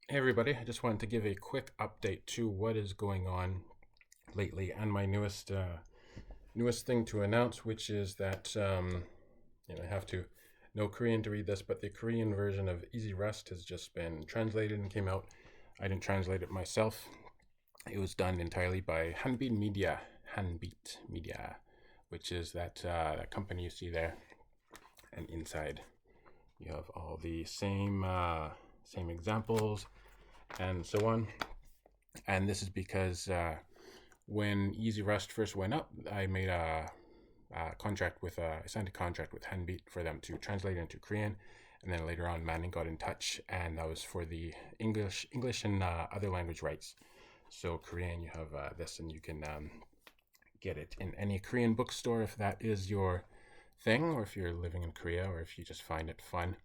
Hey everybody, I just wanted to give a quick update to what is going on lately and my newest thing to announce, which is that I have to know Korean to read this, but the Korean version of Easy Rest has just been translated and came out. I didn't translate it myself. It was done entirely by Hanbeat Media, which is that company you see there. And inside you have all the same examples and so on. And this is because when Easy Rest first went up, I made I signed a contract with Hanbeat for them to translate it into Korean, and then later on, Manning got in touch, and that was for the English and other language rights. So Korean, you have this, and you can get it in any Korean bookstore if that is your thing, or if you're living in Korea, or if you just find it fun.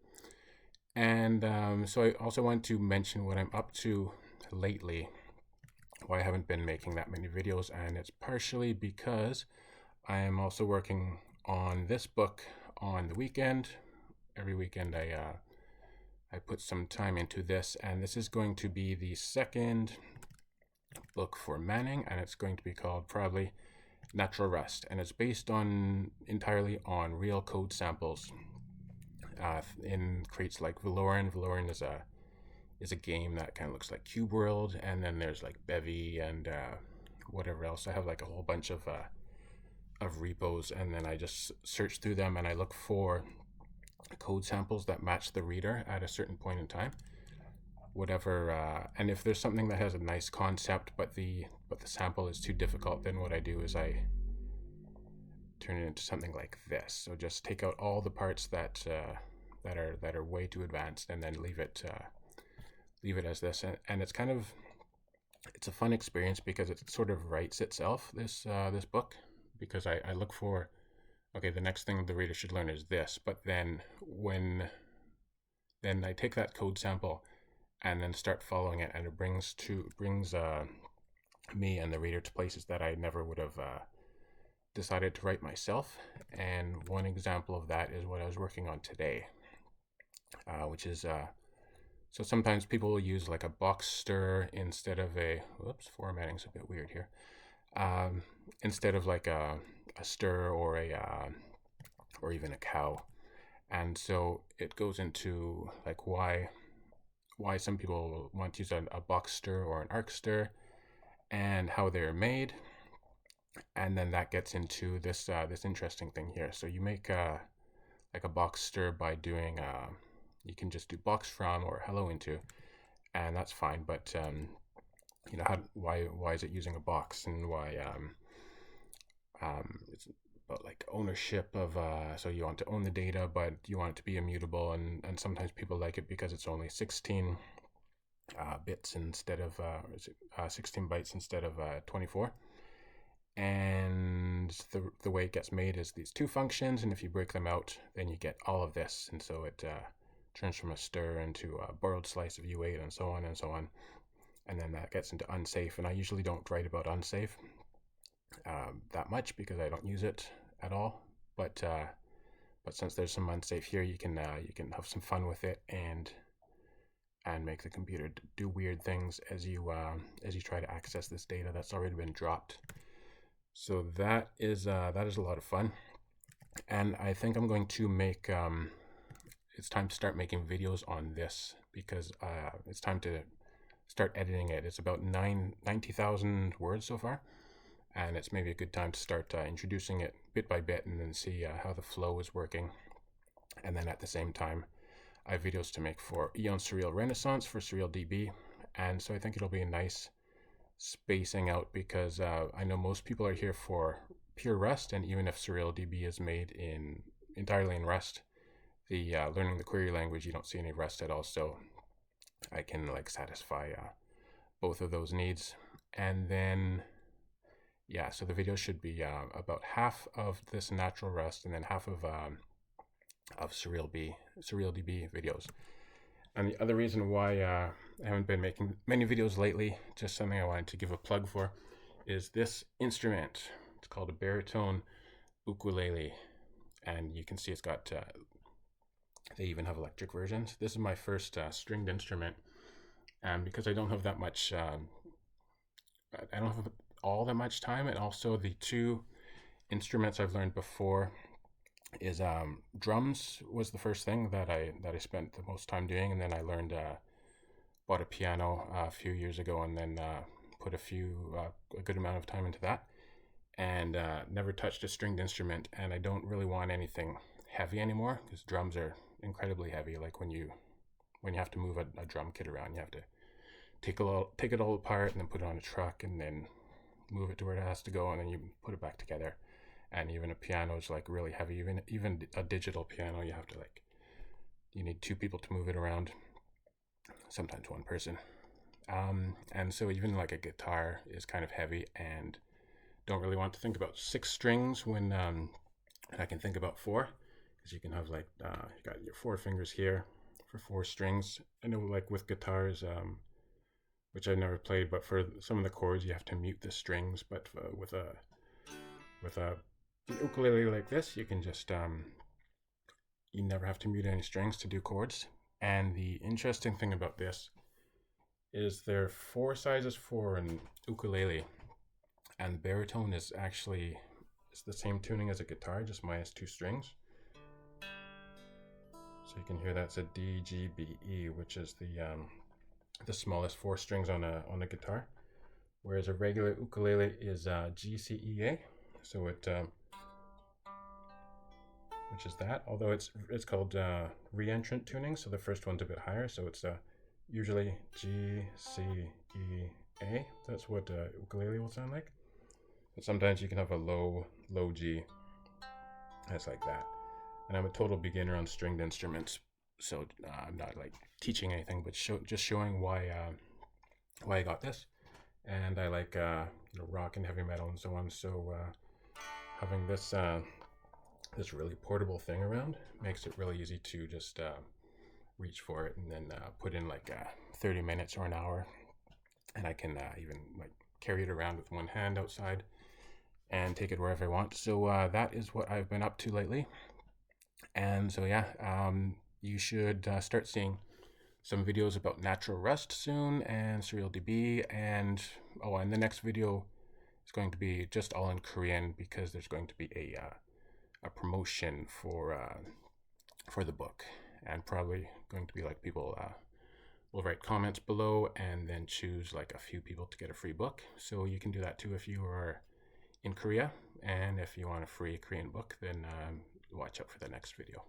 And so I also want to mention what I'm up to lately, why I haven't been making that many videos, and it's partially because I am also working on this book on the weekend. Every weekend I put some time into this, and this is going to be the second book for Manning, and it's going to be called probably Natural Rest, and it's based entirely on real code samples in crates like Valoran. Valoran is a game that kind of looks like Cube World, and then there's like Bevy and whatever else. I have like a whole bunch of repos, and then I just search through them and I look for code samples that match the reader at a certain point in time. Whatever, and if there's something that has a nice concept but the sample is too difficult, then what I do is I turn it into something like this. So just take out all the parts that are way too advanced, and then leave it as this. And it's a fun experience because it sort of writes itself, this book, because I look for, okay, the next thing the reader should learn is this, but then then I take that code sample and then start following it, and it brings me and the reader to places that I never would have decided to write myself. And one example of that is what I was working on today, which is so sometimes people will use like a box stir instead of formatting's a bit weird here. Instead of like a stir or or even a cow. And so it goes into like why some people want to use a box stir or an arc stir, and how they're made. And then that gets into this interesting thing here. So you make like a box stir by doing you can just do box from or hello into, and that's fine. But why is it using a box, and why it's about like ownership of so you want to own the data, but you want it to be immutable, and sometimes people like it because it's only 16 bits instead of 16 bytes instead of 24. And the way it gets made is these two functions, and if you break them out, then you get all of this. And so it turns from a stir into a borrowed slice of U8, and so on and so on. And then that gets into unsafe, and I usually don't write about unsafe that much because I don't use it at all. But since there's some unsafe here, you can have some fun with it and make the computer do weird things as you try to access this data that's already been dropped. So that is a lot of fun, and I think I'm going to make it's time to start making videos on this, because it's time to start editing it. It's about 90,000 words so far, and it's maybe a good time to start introducing it bit by bit, and then see how the flow is working. And then at the same time, I have videos to make for Eon Surreal Renaissance for SurrealDB, and so I think it'll be a nice spacing out, because I know most people are here for pure Rust, and even if SurrealDB is made entirely in Rust, the learning the query language, you don't see any Rust at all. So I can like satisfy both of those needs. And then so the video should be about half of this natural Rust, and then half of SurrealDB videos. And the other reason why I haven't been making many videos lately, just something I wanted to give a plug for, is this instrument. It's called a Baritone ukulele, and you can see it's got they even have electric versions. This is my first stringed instrument, And because I don't have that much, I don't have all that much time, and also the two instruments I've learned before is drums was the first thing that I spent the most time doing, and then I learned bought a piano a few years ago, and then put a good amount of time into that, and never touched a stringed instrument. And I don't really want anything heavy anymore because drums are incredibly heavy. Like when you have to move a drum kit around, you have to take it all apart and then put it on a truck and then move it to where it has to go, and then you put it back together. And even a piano is like really heavy. Even a digital piano, you need two people to move it around, sometimes one person. And so even like a guitar is kind of heavy, and don't really want to think about 6 strings when I can think about 4, because you can have like you got your 4 fingers here for 4 strings. I know like with guitars, which I've never played, but for some of the chords you have to mute the strings. But with a ukulele like this, you can just you never have to mute any strings to do chords. And the interesting thing about this is there are 4 sizes for an ukulele, and the baritone is actually the same tuning as a guitar, just minus 2 strings. So you can hear that's a D, G, B, E, which is the smallest 4 strings on a guitar, whereas a regular ukulele is G, C, E, A. So it which is that, although it's called re-entrant tuning, so the first one's a bit higher, so it's usually G, C, E, A. That's what ukulele will sound like. But sometimes you can have a low G, and it's like that. And I'm a total beginner on stringed instruments, so I'm not like teaching anything, but just showing why I got this. And I like rock and heavy metal and so on, so having this this really portable thing around makes it really easy to just reach for it and then put in like 30 minutes or an hour, and I can even like carry it around with one hand outside and take it wherever I want. So that is what I've been up to lately. And so yeah, you should start seeing some videos about natural rust soon, and SerialDB, and and the next video is going to be just all in Korean, because there's going to be a promotion for the book, and probably going to be like people will write comments below and then choose like a few people to get a free book. So you can do that too if you are in Korea, and if you want a free Korean book, then watch out for the next video.